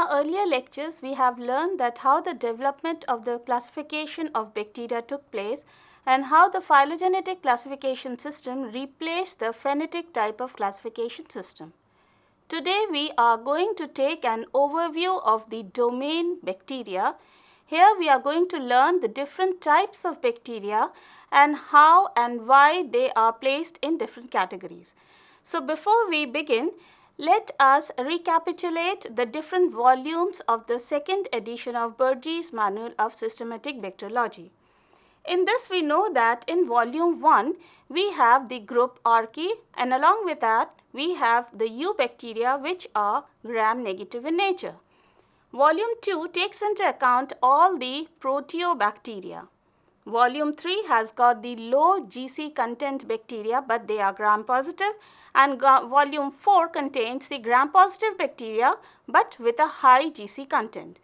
our earlier lectures, we have learned that how the development of the classification of bacteria took place and how the phylogenetic classification system replaced the phenetic type of classification system. Today, we are going to take an overview of the domain bacteria. Here, we are going to learn the different types of bacteria and how and why they are placed in different categories. So, before we begin, let us recapitulate the different volumes of the second edition of Bergey's Manual of Systematic Bacteriology. In this, we know that in volume 1, we have the group Archaea, and along with that, we have the eubacteria, which are gram-negative in nature. Volume 2 takes into account all the proteobacteria. Volume 3 has got the low GC content bacteria, but they are gram-positive, and volume 4 contains the gram-positive bacteria, but with a high GC content.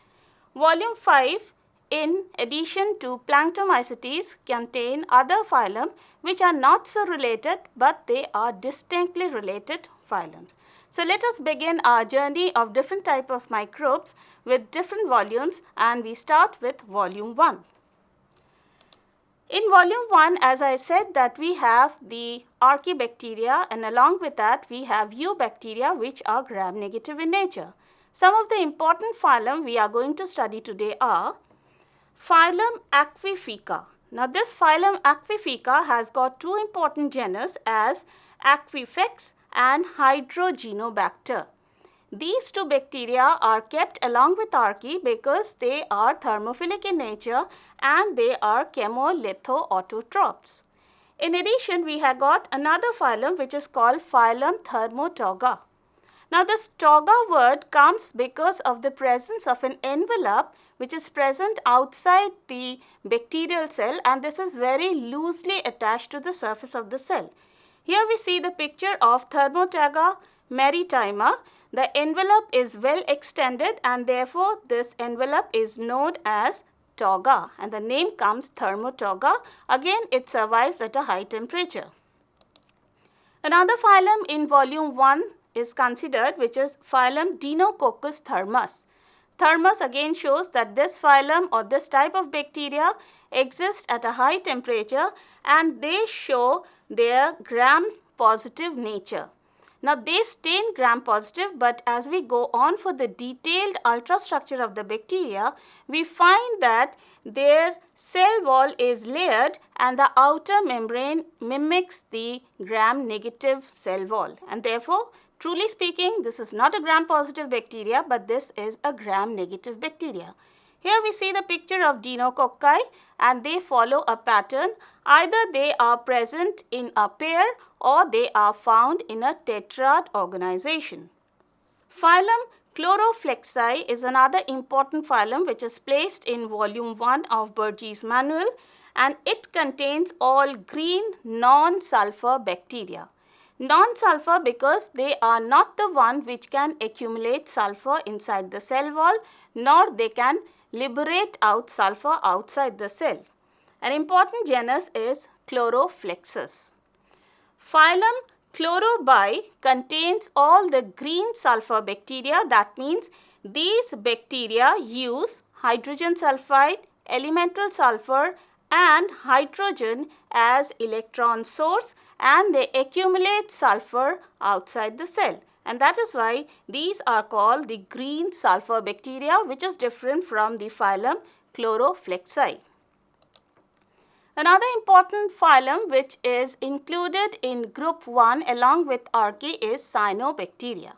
Volume 5, in addition to planktomycetes, contain other phylum which are not so related, but they are distinctly related phylums. So let us begin our journey of different type of microbes with different volumes, and we start with volume 1. In volume 1, as I said, that we have the Archaebacteria, and along with that we have eubacteria, which are gram-negative in nature. Some of the important phylum we are going to study today are phylum Aquifica. Now this phylum Aquifica has got two important genus as Aquifex and Hydrogenobacter. These two bacteria are kept along with Archaea because they are thermophilic in nature and they are chemolithoautotrophs. In addition, we have got another phylum which is called phylum Thermotoga. Now this toga word comes because of the presence of an envelope which is present outside the bacterial cell, and this is very loosely attached to the surface of the cell. Here we see the picture of Thermotoga maritima. The envelope is well extended, and therefore this envelope is known as toga, and the name comes Thermotoga. Again, it survives at a high temperature. Another phylum in volume 1 is considered, which is phylum Deinococcus thermus. Thermus again shows that this phylum or this type of bacteria exists at a high temperature, and they show their gram-positive nature. Now they stain gram-positive, but as we go on for the detailed ultrastructure of the bacteria, we find that their cell wall is layered and the outer membrane mimics the gram-negative cell wall, and therefore, truly speaking, this is not a gram-positive bacteria, but this is a gram-negative bacteria. Here we see the picture of Deinococcus, and they follow a pattern. Either they are present in a pair or they are found in a tetrad organization. Phylum Chloroflexi is another important phylum which is placed in volume 1 of Bergey's manual, and it contains all green non-sulfur bacteria. Non-sulfur because they are not the one which can accumulate sulfur inside the cell wall, nor they can liberate out sulfur outside the cell. An important genus is Chloroflexus. Phylum Chlorobi contains all the green sulfur bacteria. That means these bacteria use hydrogen sulfide, elemental sulfur and hydrogen as electron source, and they accumulate sulfur outside the cell. And that is why these are called the green sulfur bacteria, which is different from the phylum Chloroflexi. Another important phylum which is included in group 1 along with Archaea is Cyanobacteria.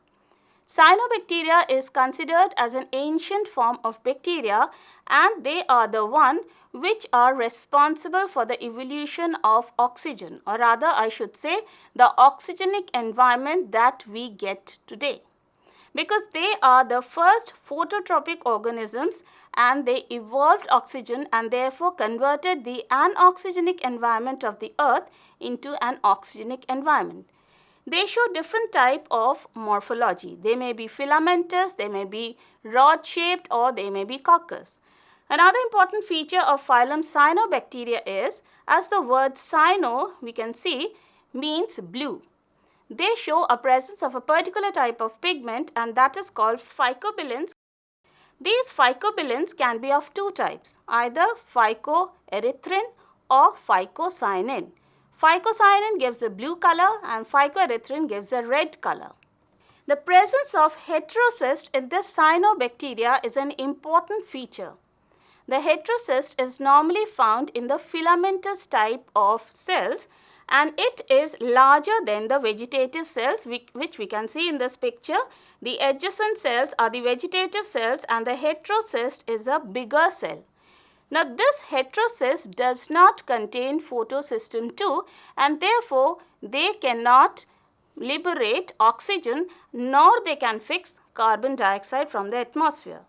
Cyanobacteria is considered as an ancient form of bacteria, and they are the one which are responsible for the evolution of oxygen, or rather I should say the oxygenic environment that we get today. Because they are the first phototropic organisms, and they evolved oxygen and therefore converted the anoxygenic environment of the earth into an oxygenic environment. They show different type of morphology. They may be filamentous, they may be rod-shaped, or they may be coccus. Another important feature of phylum Cyanobacteria is, as the word cyano we can see means blue. They show a presence of a particular type of pigment, and that is called phycobilins. These phycobilins can be of two types, either phycoerythrin or phycocyanin. Phycocyanin gives a blue color and phycoerythrin gives a red color. The presence of heterocyst in this cyanobacteria is an important feature. The heterocyst is normally found in the filamentous type of cells, and it is larger than the vegetative cells, which we can see in this picture. The adjacent cells are the vegetative cells and the heterocyst is a bigger cell. Now, this heterocyst does not contain photosystem II and therefore they cannot liberate oxygen nor they can fix carbon dioxide from the atmosphere.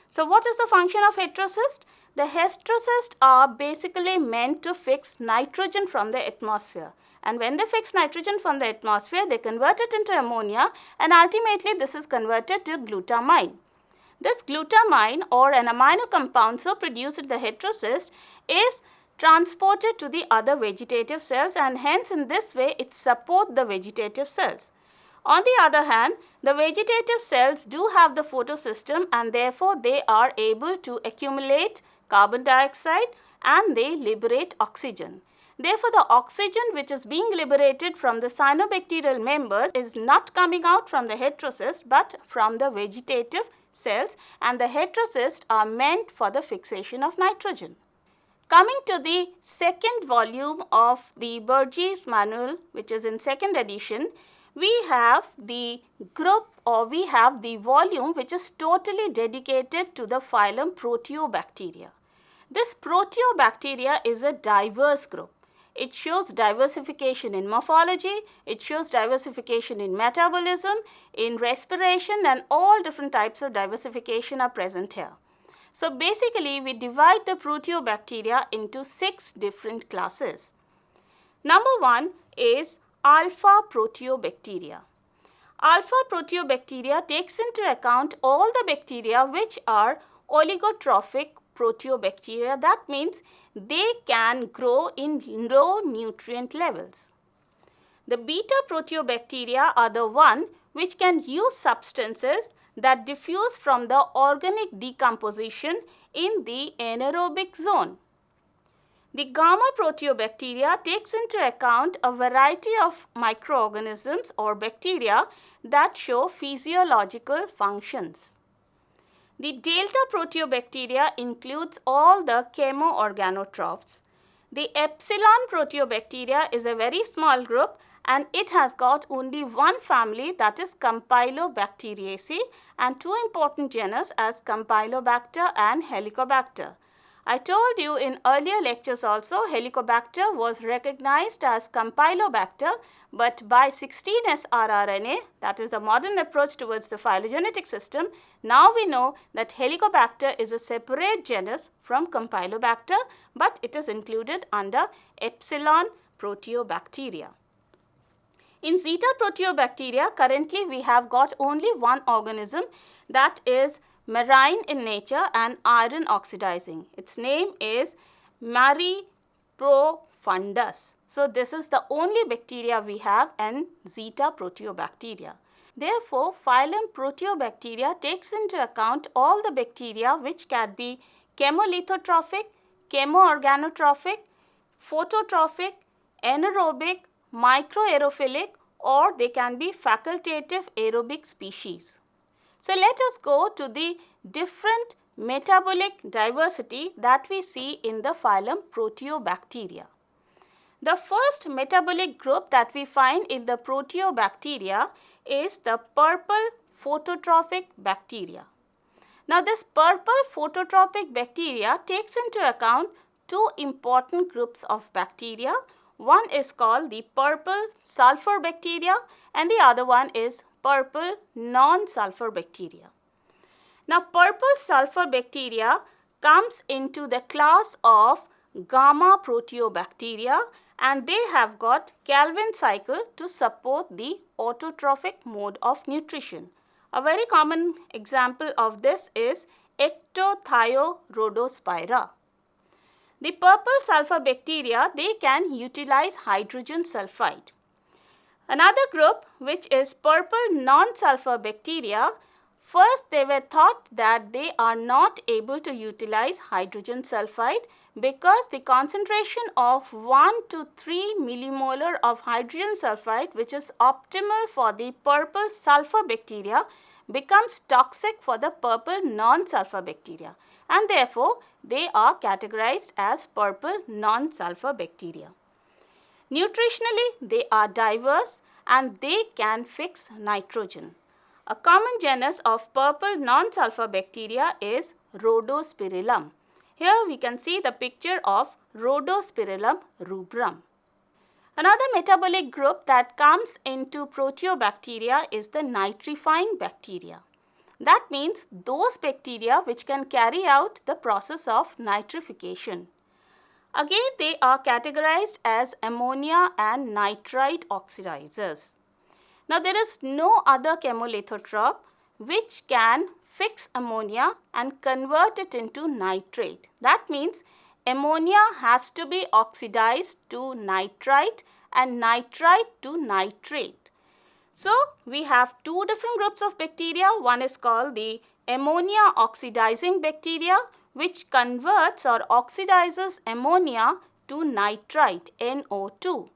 So, what is the function of heterocyst? The heterocysts are basically meant to fix nitrogen from the atmosphere, and when they fix nitrogen from the atmosphere, they convert it into ammonia and ultimately this is converted to glutamine. This glutamine or an amino compound so produced in the heterocyst is transported to the other vegetative cells and hence in this way it supports the vegetative cells. On the other hand, the vegetative cells do have the photosystem and therefore they are able to accumulate carbon dioxide and they liberate oxygen. Therefore, the oxygen which is being liberated from the cyanobacterial members is not coming out from the heterocyst but from the vegetative cells, and the heterocysts are meant for the fixation of nitrogen. Coming to the second volume of the Bergey's manual, which is in second edition, we have the group or we have the volume which is totally dedicated to the phylum Proteobacteria. This Proteobacteria is a diverse group. It shows diversification in morphology, it shows diversification in metabolism, in respiration, and all different types of diversification are present here. So basically we divide the Proteobacteria into 6 different classes. Number 1 is alpha Proteobacteria. Alpha Proteobacteria takes into account all the bacteria which are oligotrophic Proteobacteria. That means they can grow in low nutrient levels. The beta Proteobacteria are the one which can use substances that diffuse from the organic decomposition in the anaerobic zone. The gamma Proteobacteria takes into account a variety of microorganisms or bacteria that show physiological functions. The delta Proteobacteria includes all the chemoorganotrophs. The epsilon Proteobacteria is a very small group and it has got only one family, that is Campylobacteriaceae, and 2 important genus as Campylobacter and Helicobacter. I told you in earlier lectures also Helicobacter was recognized as Campylobacter, but by 16S rRNA, that is a modern approach towards the phylogenetic system, now we know that Helicobacter is a separate genus from Campylobacter, but it is included under epsilon Proteobacteria. In zeta Proteobacteria, currently we have got only one organism, that is marine in nature and iron oxidizing. Its name is Mariprofundus. So this is the only bacteria we have in zeta Proteobacteria. Therefore, phylum Proteobacteria takes into account all the bacteria which can be chemolithotrophic, chemoorganotrophic, phototrophic, anaerobic, microaerophilic, or they can be facultative aerobic species. So let us go to the different metabolic diversity that we see in the phylum Proteobacteria. The first metabolic group that we find in the Proteobacteria is the purple phototrophic bacteria. Now this purple phototrophic bacteria takes into account 2 important groups of bacteria. One is called the purple sulfur bacteria and the other one is purple non-sulfur bacteria. Now purple sulfur bacteria comes into the class of gamma Proteobacteria and they have got Calvin cycle to support the autotrophic mode of nutrition. A very common example of this is Ectothiorhodospira. The purple sulfur bacteria, they can utilize hydrogen sulfide. Another group which is purple non-sulfur bacteria First, they were thought that they are not able to utilize hydrogen sulfide because the concentration of 1 to 3 millimolar of hydrogen sulfide, which is optimal for the purple sulfur bacteria, becomes toxic for the purple non-sulfur bacteria, and therefore they are categorized as purple non-sulfur bacteria. Nutritionally, they are diverse and they can fix nitrogen. A common genus of purple non-sulfur bacteria is Rhodospirillum. Here we can see the picture of Rhodospirillum rubrum. Another metabolic group that comes into proteobacteria is the nitrifying bacteria. That means those bacteria which can carry out the process of nitrification. Again, they are categorized as ammonia and nitrite oxidizers. Now, there is no other chemolithotrop which can fix ammonia and convert it into nitrate. That means ammonia has to be oxidized to nitrite and nitrite to nitrate. So, we have two different groups of bacteria. One is called the ammonia oxidizing bacteria, which converts or oxidizes ammonia to nitrite, NO2.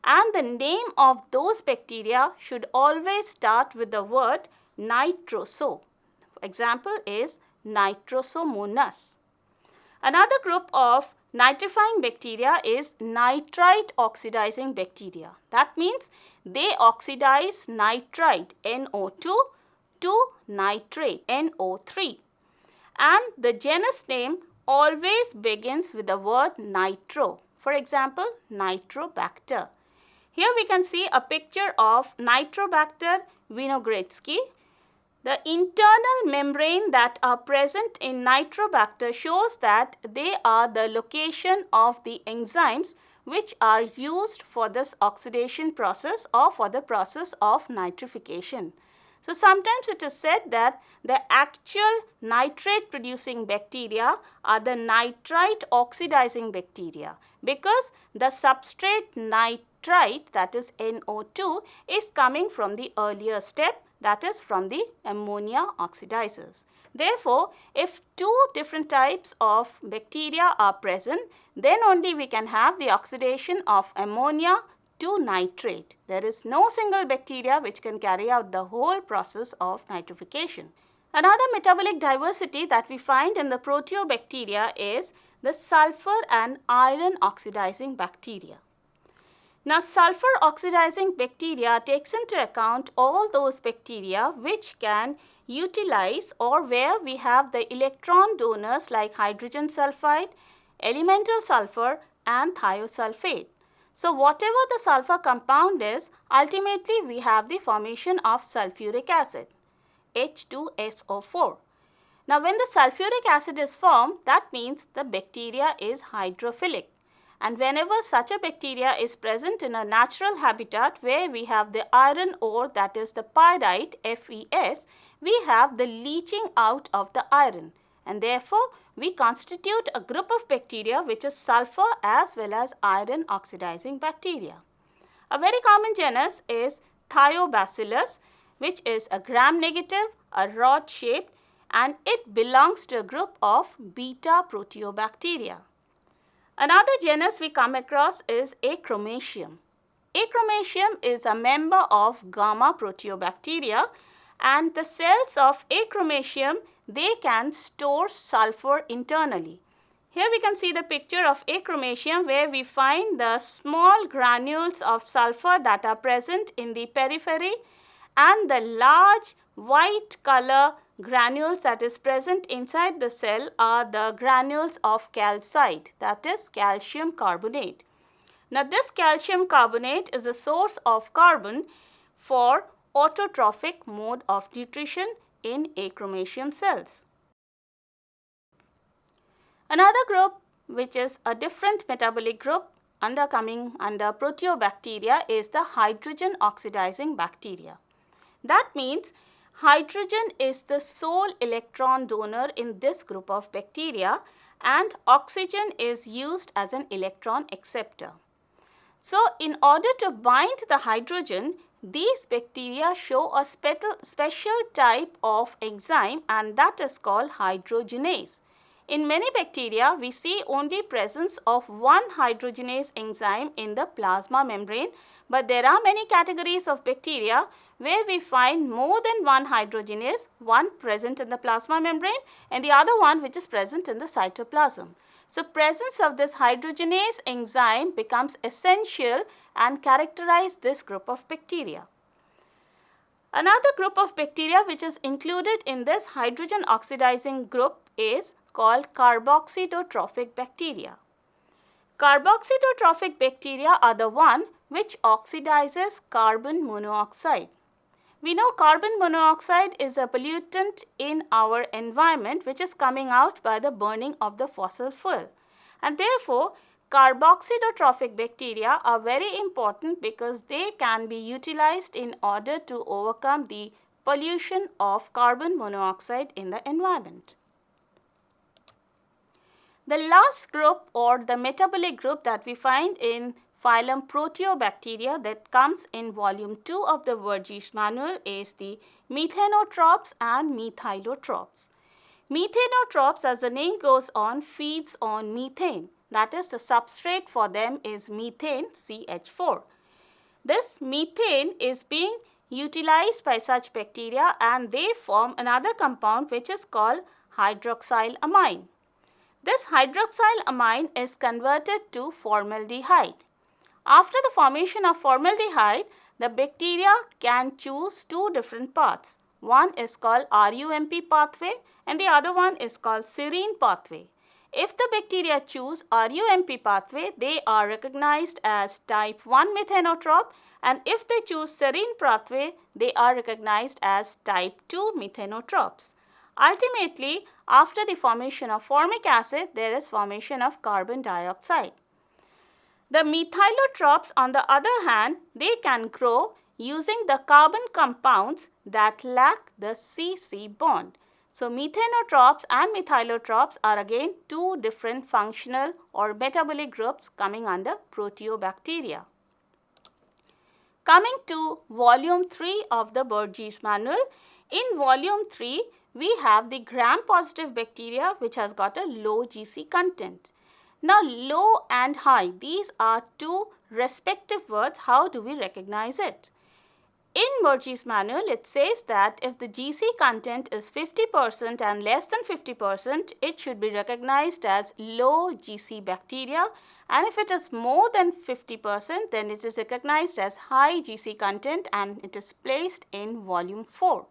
And the name of those bacteria should always start with the word nitroso. Example is Nitrosomonas. Another group of nitrifying bacteria is nitrite oxidizing bacteria. That means they oxidize nitrite, NO2, to nitrate, NO3. And the genus name always begins with the word nitro. For example, Nitrobacter. Here we can see a picture of Nitrobacter vinogredsky. The internal membrane that are present in Nitrobacter shows that they are the location of the enzymes which are used for this oxidation process or for the process of nitrification. So, sometimes it is said that the actual nitrate producing bacteria are the nitrite oxidizing bacteria because the substrate nitrite, that is NO2, is coming from the earlier step, that is from the ammonia oxidizers. Therefore, if two different types of bacteria are present, then only we can have the oxidation of ammonia to nitrate. There is no single bacteria which can carry out the whole process of nitrification. Another metabolic diversity that we find in the proteobacteria is the sulfur and iron oxidizing bacteria. Now, sulfur oxidizing bacteria takes into account all those bacteria which can utilize or where we have the electron donors like hydrogen sulfide, elemental sulfur and thiosulfate. So, whatever the sulfur compound is, ultimately we have the formation of sulfuric acid, H2SO4. Now, when the sulfuric acid is formed, that means the bacteria is hydrophilic. And whenever such a bacteria is present in a natural habitat where we have the iron ore, that is the pyrite, FeS, we have the leaching out of the iron. And therefore, we constitute a group of bacteria which is sulfur as well as iron oxidizing bacteria. A very common genus is Thiobacillus, which is a gram-negative, a rod-shaped, and it belongs to a group of beta proteobacteria. Another genus we come across is Acromatium. Acromatium is a member of gamma proteobacteria, and the cells of Acromatium, they can store sulfur internally. Here we can see the picture of Acromatium where we find the small granules of sulfur that are present in the periphery and the large white color granules that is present inside the cell are the granules of calcite, that is calcium carbonate. Now, this calcium carbonate is a source of carbon for autotrophic mode of nutrition in Acromatium cells. Another group which is a different metabolic group coming under proteobacteria is the hydrogen oxidizing bacteria. That means hydrogen is the sole electron donor in this group of bacteria and oxygen is used as an electron acceptor. So, in order to bind the hydrogen, these bacteria show a special type of enzyme, and that is called hydrogenase. In many bacteria, we see only presence of one hydrogenase enzyme in the plasma membrane, but there are many categories of bacteria where we find more than one hydrogenase, one present in the plasma membrane and the other one which is present in the cytoplasm. So, presence of this hydrogenase enzyme becomes essential and characterize this group of bacteria. Another group of bacteria which is included in this hydrogen oxidizing group is called carboxydotrophic bacteria. Carboxydotrophic bacteria are the one which oxidizes carbon monoxide. We know carbon monoxide is a pollutant in our environment which is coming out by the burning of the fossil fuel, and therefore carboxydotrophic bacteria are very important because they can be utilized in order to overcome the pollution of carbon monoxide in the environment. The last group or the metabolic group that we find in phylum Proteobacteria that comes in volume 2 of the Bergey's manual is the methanotropes and methylotropes. Methanotropes, as the name goes on, feeds on methane. That is, the substrate for them is methane, CH4. This methane is being utilized by such bacteria and they form another compound which is called hydroxylamine. This hydroxylamine is converted to formaldehyde. After the formation of formaldehyde, the bacteria can choose two different paths. One is called RUMP pathway and the other one is called serine pathway. If the bacteria choose RUMP pathway, they are recognized as type 1 methanotrope, and if they choose serine pathway, they are recognized as type 2 methanotropes. Ultimately, after the formation of formic acid, there is formation of carbon dioxide. The methylotropes, on the other hand, they can grow using the carbon compounds that lack the C-C bond. So, methanotropes and methylotropes are again two different functional or metabolic groups coming under Proteobacteria. Coming to volume 3 of the Bergey's manual, in volume 3, we have the gram-positive bacteria which has got a low GC content. Now, low and high, these are two respective words. How do we recognize it? In Bergey's manual, it says that if the GC content is 50% and less than 50%, it should be recognized as low GC bacteria, and if it is more than 50%, then it is recognized as high GC content and it is placed in volume 4.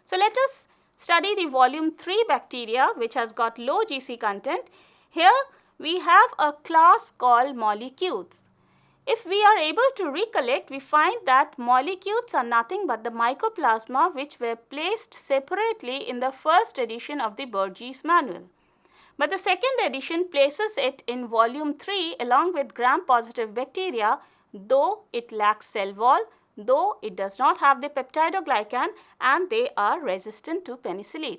So, let us study the volume 3 bacteria which has got low GC content. Here we have a class called molecules. If we are able to recollect, we find that molecules are nothing but the mycoplasma which were placed separately in the first edition of the Bergey's manual. But the second edition places it in volume 3 along with gram-positive bacteria, though it lacks cell wall, though it does not have the peptidoglycan, and they are resistant to penicillin.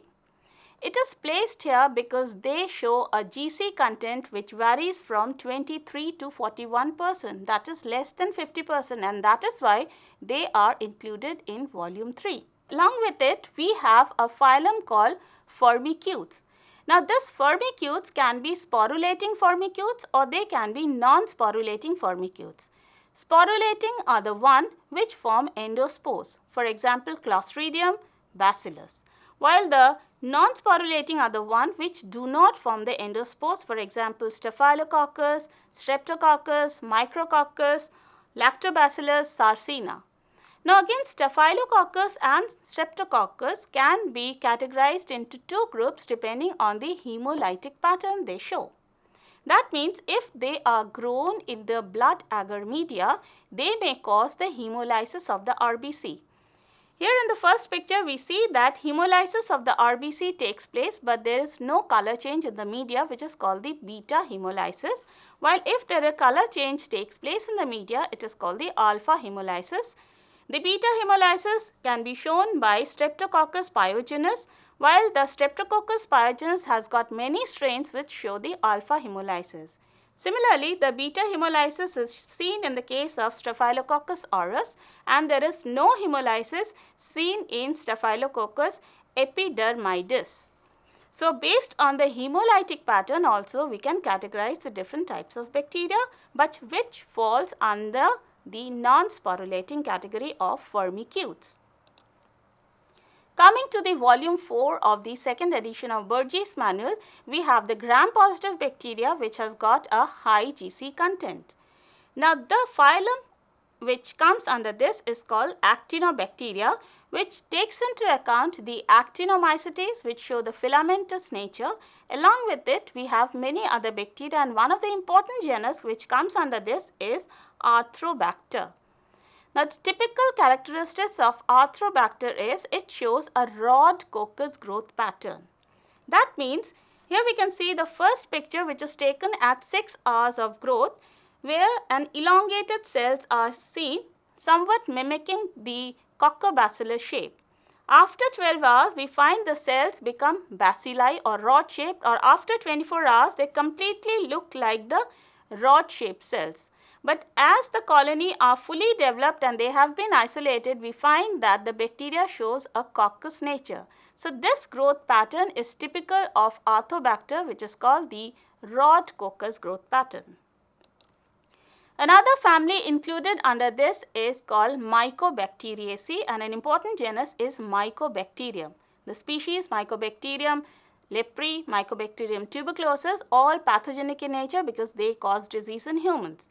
It is placed here because they show a GC content which varies from 23 to 41%, that is less than 50%, and that is why they are included in volume 3. Along with it, we have a phylum called Firmicutes. Now, this Firmicutes can be sporulating Firmicutes or they can be non-sporulating Firmicutes. Sporulating are the one which form endospores, for example, Clostridium, Bacillus, while the non-sporulating are the one which do not form the endospores, for example, Staphylococcus, Streptococcus, Micrococcus, Lactobacillus, Sarcina. Now, again, Staphylococcus and Streptococcus can be categorized into two groups depending on the hemolytic pattern they show. That means if they are grown in the blood agar media, they may cause the hemolysis of the RBC. Here in the first picture, we see that hemolysis of the RBC takes place, but there is no color change in the media, which is called the beta hemolysis. While if there a color change takes place in the media, it is called the alpha hemolysis. The beta hemolysis can be shown by Streptococcus pyogenes, while the Streptococcus pyogenes has got many strains which show the alpha hemolysis. Similarly, the beta hemolysis is seen in the case of Staphylococcus aureus, and there is no hemolysis seen in Staphylococcus epidermidis. So, based on the hemolytic pattern also we can categorize the different types of bacteria, but which falls under the non-sporulating category of Firmicutes. Coming to the volume 4 of the second edition of Bergey's manual, we have the gram-positive bacteria which has got a high GC content. Now, the phylum which comes under this is called Actinobacteria, which takes into account the actinomycetes which show the filamentous nature. Along with it, we have many other bacteria, and one of the important genus which comes under this is Arthrobacter. Now, the typical characteristics of Arthrobacter is it shows a rod coccus growth pattern. That means here we can see the first picture which is taken at 6 hours of growth, where an elongated cells are seen somewhat mimicking the coccobacillus shape. After 12 hours, we find the cells become bacilli or rod shaped, or after 24 hours, they completely look like the rod shaped cells. But as the colony are fully developed and they have been isolated, we find that the bacteria shows a coccus nature. So, this growth pattern is typical of Arthrobacter, which is called the rod coccus growth pattern. Another family included under this is called Mycobacteriaceae, and an important genus is Mycobacterium. The species Mycobacterium leprae, Mycobacterium tuberculosis, all pathogenic in nature because they cause disease in humans.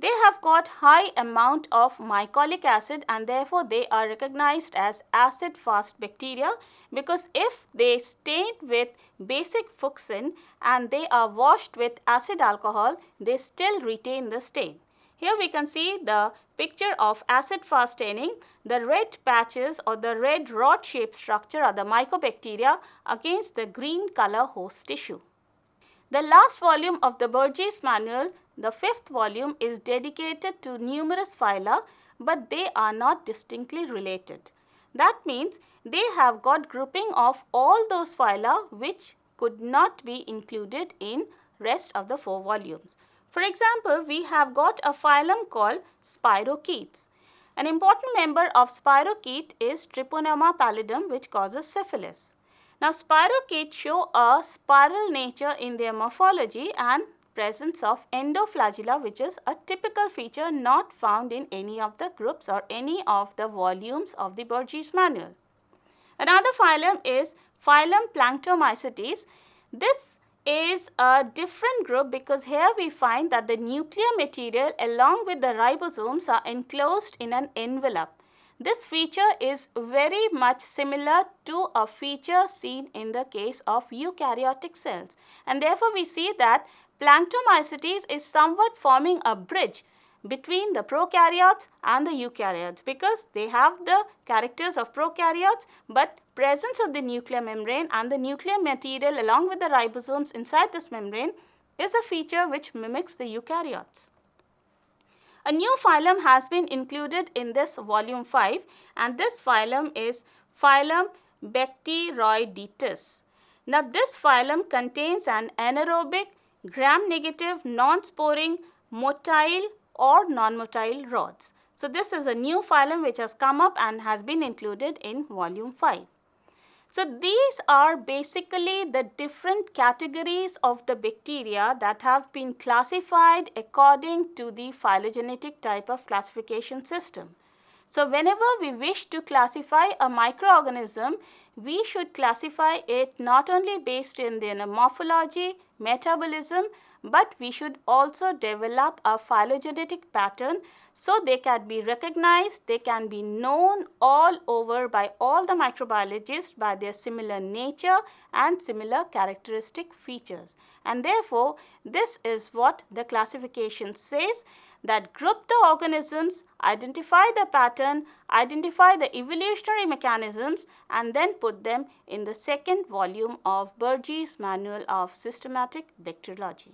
They have got high amount of mycolic acid, and therefore they are recognized as acid fast bacteria, because if they stain with basic fuchsin and they are washed with acid alcohol, they still retain the stain. Here we can see the picture of acid fast staining. The red patches or the red rod shaped structure are the mycobacteria against the green color host tissue. The last volume of the Bergey's manual, the 5th volume, is dedicated to numerous phyla, but they are not distinctly related. That means they have got grouping of all those phyla which could not be included in rest of the 4 volumes. For example, we have got a phylum called Spirochetes. An important member of Spirochete is Treponema pallidum, which causes syphilis. Now, spirochetes show a spiral nature in their morphology and presence of endoflagella, which is a typical feature not found in any of the groups or any of the volumes of the Bergey's manual. Another phylum is phylum Planktomycetes. This is a different group because here we find that the nuclear material along with the ribosomes are enclosed in an envelope. This feature is very much similar to a feature seen in the case of eukaryotic cells, and therefore we see that Planktomycetes is somewhat forming a bridge between the prokaryotes and the eukaryotes, because they have the characters of prokaryotes, but presence of the nuclear membrane and the nuclear material along with the ribosomes inside this membrane is a feature which mimics the eukaryotes. A new phylum has been included in this volume 5, and this phylum is phylum Bacteroidetes. Now, this phylum contains an anaerobic, gram-negative, non-sporing, motile or non-motile rods. So, this is a new phylum which has come up and has been included in volume 5. So, these are basically the different categories of the bacteria that have been classified according to the phylogenetic type of classification system. So, whenever we wish to classify a microorganism, we should classify it not only based in their morphology, metabolism, but we should also develop a phylogenetic pattern so they can be recognized, they can be known all over by all the microbiologists by their similar nature and similar characteristic features. And therefore, this is what the classification says, that group the organisms, identify the pattern, identify the evolutionary mechanisms, and then put them in the second volume of Bergey's Manual of Systematic Bacteriology.